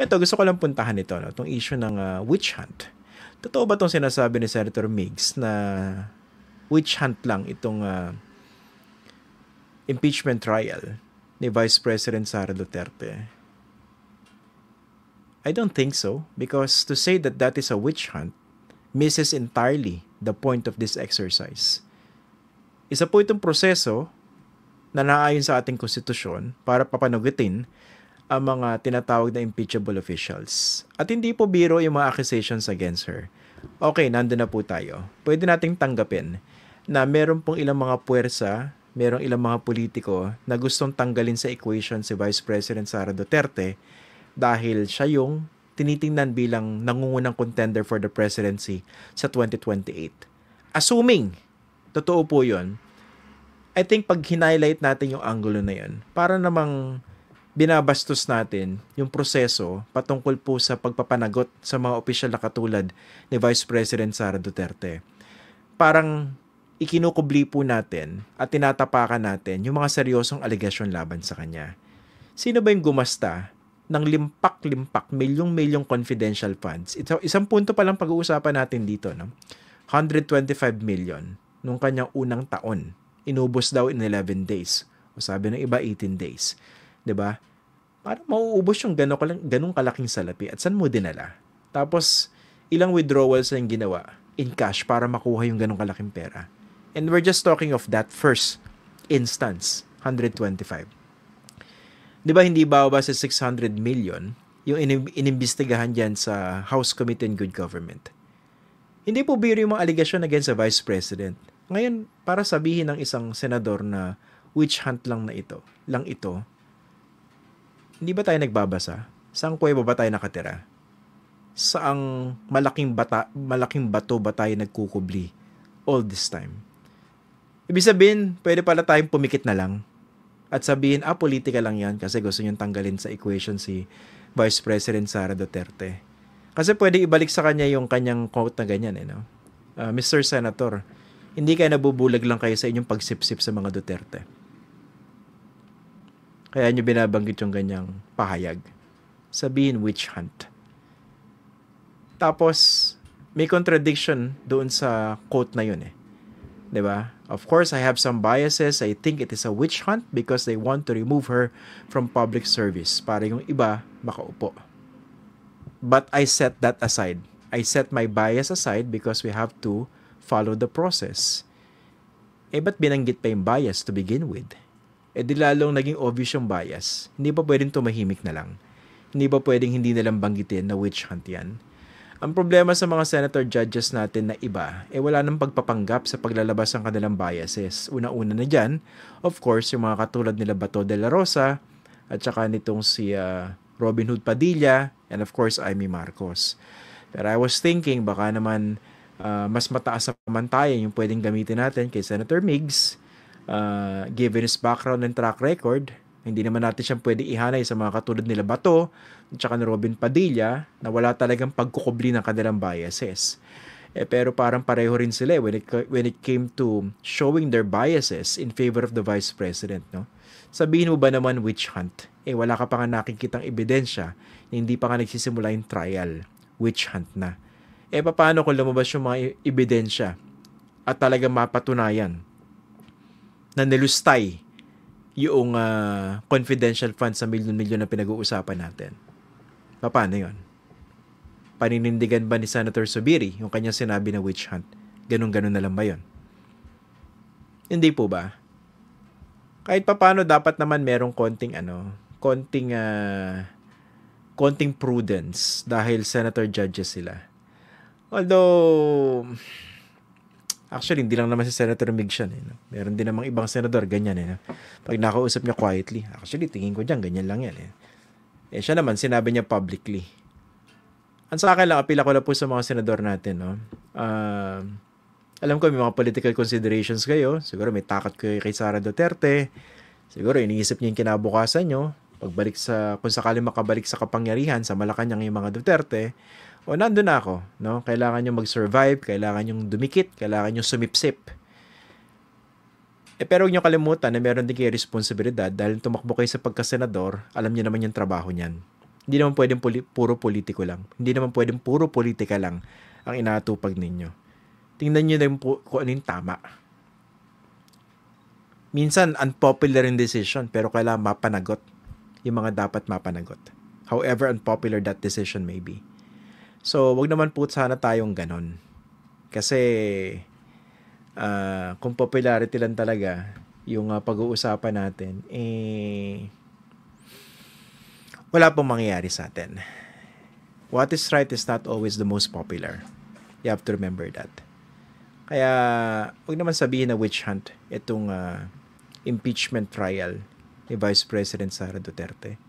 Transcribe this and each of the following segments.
Ito, gusto ko lang puntahan ito, no? Itong issue ng witch hunt. Totoo ba itong sinasabi ni Senator Migs na witch hunt lang itong impeachment trial ni Vice President Sara Duterte? I don't think so, because to say that that is a witch hunt misses entirely the point of this exercise. Isa po itong proseso na naayon sa ating konstitusyon para papanagutin ang mga tinatawag na impeachable officials. At hindi po biro yung mga accusations against her. Okay, nandun na po tayo. Pwede nating tanggapin na meron pong ilang mga puwersa, merong ilang mga politiko na gustong tanggalin sa equation si Vice President Sara Duterte dahil siya yung tinitingnan bilang nangungunang contender for the presidency sa 2028. Assuming, totoo po yun, I think pag hinighlight natin yung angulo na yun, para namang binabastos natin yung proseso patungkol po sa pagpapanagot sa mga opisyal na katulad ni Vice President Sara Duterte. Parang ikinukubli po natin at tinatapakan natin yung mga seryosong alegasyon laban sa kanya. Sino ba yung gumasta ng limpak-limpak, milyong-milyong confidential funds? Isang punto pa lang pag-uusapan natin dito, no? 125 million nung kanyang unang taon. Inubos daw in 11 days. O sabi ng iba, 18 days. 'Di ba? Para mauubos yung ganong kalaking salapi at saan mo dinala? Tapos, ilang withdrawals na yung ginawa in cash para makuha yung ganong kalaking pera. And we're just talking of that first instance, 125. 'Di ba hindi bababa sa 600 million yung inimbestigahan diyan sa House Committee on Good Government? Hindi po biro yung mga allegation against the Vice President. Ngayon, para sabihin ng isang senador na witch hunt lang ito, hindi ba tayo nagbabasa? Saang kuweba ba tayo nakatira? Saang malaking bato ba tayo nagkukubli all this time? Ibig sabihin, pwede pala tayong pumikit na lang at sabihin, politika lang yan kasi gusto niyong tanggalin sa equation si Vice President Sara Duterte. Kasi pwede ibalik sa kanya yung kanyang quote na ganyan, no? Mr. Senator, hindi kayo nabubulag lang kayo sa inyong pagsipsip sa mga Duterte. Kaya nyo binabanggit yung ganyang pahayag. Sabihin witch hunt. Tapos, may contradiction doon sa quote na yun, 'di ba? Of course, I have some biases. I think it is a witch hunt because they want to remove her from public service para yung iba makaupo. But I set that aside. I set my bias aside because we have to follow the process. Ba't binanggit pa yung bias to begin with? Di lalong naging obvious yung bias. Hindi pa pwedeng tumahimik na lang. Hindi pa pwedeng hindi nalang banggitin na witch hunt yan. Ang problema sa mga senator judges natin na iba, wala nang pagpapanggap sa paglalabas ng kanilang biases. Una-una na dyan, of course, yung mga katulad nila Bato de la Rosa, at saka nitong si Robin Hood Padilla, and of course, Amy Marcos. Pero I was thinking, baka naman mas mataas sa pamantayan yung pwedeng gamitin natin kay Senator Migs, given his background and track record. Hindi naman natin siyang pwede ihanay sa mga katulad nila Bato at saka ni Robin Padilla na wala talagang pagkukubli ng kanilang biases. Pero parang pareho rin sila when it came to showing their biases in favor of the Vice President, no? Sabihin mo ba naman witch hunt? Wala ka pa nga nakikitang ebidensya, hindi pa nga nagsisimula yung trial. Witch hunt na. Paano kung lumabas yung mga ebidensya at talagang mapatunayan na nilustay yung confidential funds sa milyon-milyon na pinag-uusapan natin? Paano yun? Paninindigan ba ni Senator Zubiri yung kanyang sinabi na witch hunt? Ganun-ganun na lang ba yun? Hindi po ba? Kahit paano dapat naman merong konting prudence dahil senator judges sila. Although, actually, hindi lang naman si Senator Migs yan. No? Meron din namang ibang senador, ganyan. No? Pag nakausap niya quietly, actually, tingin ko dyan, ganyan lang yan. Siya naman, sinabi niya publicly. Ang sa akin lang, apila ko lang po sa mga senador natin. No? Alam ko, may mga political considerations kayo. Siguro may takot kayo kay Sara Duterte. Siguro, iniisip niyo yung kinabukasan nyo. Kung sakali makabalik sa kapangyarihan sa Malacanang yung mga Duterte, nandun na ako. No? Kailangan nyo mag-survive, kailangan nyo dumikit, kailangan nyo sumipsip. Pero huwag nyo kalimutan na meron din kayo responsibilidad dahil tumakbo kayo sa pagkasenador, alam nyo naman yung trabaho niyan. Hindi naman pwedeng puro politiko lang. Hindi naman pwedeng puro politika lang ang inaatupag ninyo. Tingnan nyo na kung ano yung tama. Minsan, unpopular in decision, pero kailangan mapanagot yung mga dapat mapanagot. However unpopular that decision may be. So, wag naman po sana tayong ganon. Kasi, kung popularity lang talaga, yung pag-uusapan natin, wala pong mangyayari sa atin. What is right is not always the most popular. You have to remember that. Kaya, wag naman sabihin na witch hunt itong impeachment trial ni Vice President Sara Duterte.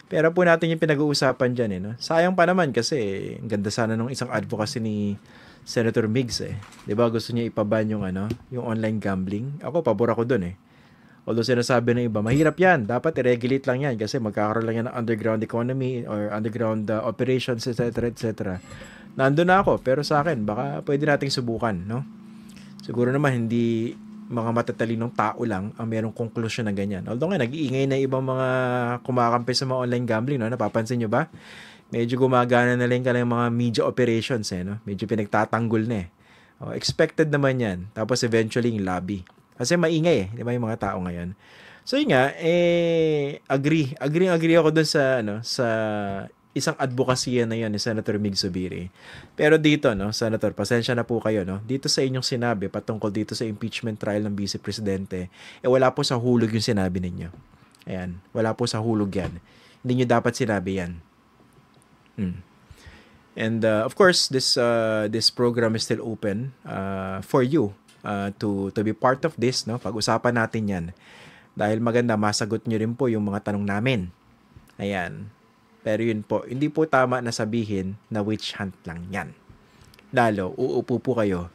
Pero po natin yung pinag-uusapan dyan. No? Sayang pa naman kasi ang ganda sana nung isang advocacy ni Senator Migs. Diba gusto niya ipaban yung, yung online gambling. Ako, pabor ako dun . Although sinasabi ng iba, mahirap yan. Dapat i-regulate lang yan kasi magkakaroon lang yan ng underground economy or underground operations, etc. etc. Nandun na ako. Pero sa akin, baka pwede nating subukan. No? Siguro naman hindi mga matatalinong tao lang ang merong konklusyon na ganyan. Although nga, nag-iingay na ibang mga kumakampi sa mga online gambling. No? Napapansin nyo ba? Medyo gumagana na lang yung mga media operations. No? Medyo pinagtatanggol na . Expected naman yan. Tapos eventually yung lobby. Kasi maingay di ba yung mga tao ngayon. So yun nga, agree ako dun sa, sa isang advokasya na yun ni Senator Mig Zubiri. Pero dito, Senator, pasensya na po kayo, dito sa inyong sinabi patungkol dito sa impeachment trial ng Vice Presidente, wala po sa hulog yung sinabi ninyo. Ayan, wala po sa hulog yan. Hindi nyo dapat sinabi yan. And of course, this program is still open for you to be part of this, Pag-usapan natin yan. Dahil maganda, masagot nyo rin po yung mga tanong namin. Ayan. Pero yun po, hindi po tama na sabihin na witch hunt lang yan. Lalo, uupo po kayo.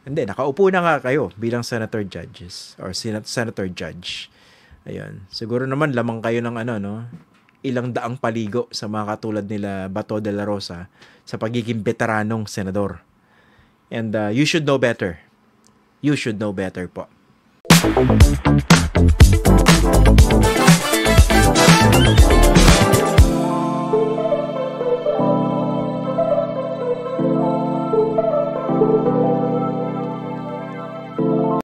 Hindi, nakaupo na nga kayo bilang senator judges or senator judge. Ayun. Siguro naman lamang kayo ng ilang daang paligo sa mga katulad nila Bato de la Rosa sa pagiging veteranong senador. And you should know better. You should know better po.